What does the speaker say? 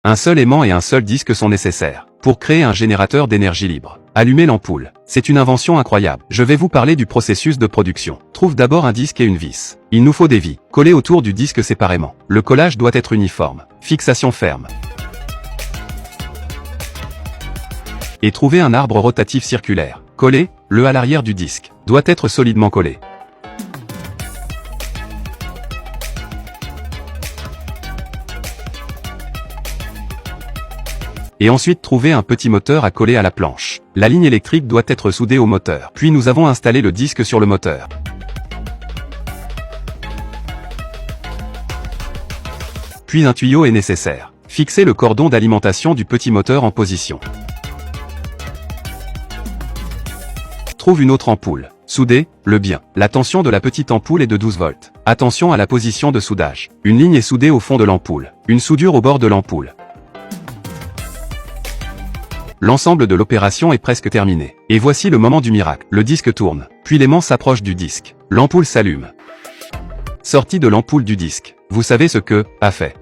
Un seul aimant et un seul disque sont nécessaires pour créer un générateur d'énergie libre. Allumez l'ampoule. C'est une invention incroyable. Je vais vous parler du processus de production. Trouve d'abord un disque et une vis. Il nous faut des vis. Collez autour du disque séparément. Le collage doit être uniforme. Fixation ferme. Et trouvez un arbre rotatif circulaire. Collez-le à l'arrière du disque. Doit être solidement collé. Et ensuite trouvez un petit moteur à coller à la planche. La ligne électrique doit être soudée au moteur. Puis nous avons installé le disque sur le moteur. Puis un tuyau est nécessaire. Fixez le cordon d'alimentation du petit moteur en position. Trouve une autre ampoule. Soudez-le bien. La tension de la petite ampoule est de 12 volts. Attention à la position de soudage. Une ligne est soudée au fond de l'ampoule. Une soudure au bord de l'ampoule. L'ensemble de l'opération est presque terminé. Et voici le moment du miracle. Le disque tourne. Puis l'aimant s'approche du disque. L'ampoule s'allume. Sortie de l'ampoule du disque. Vous savez ce que a fait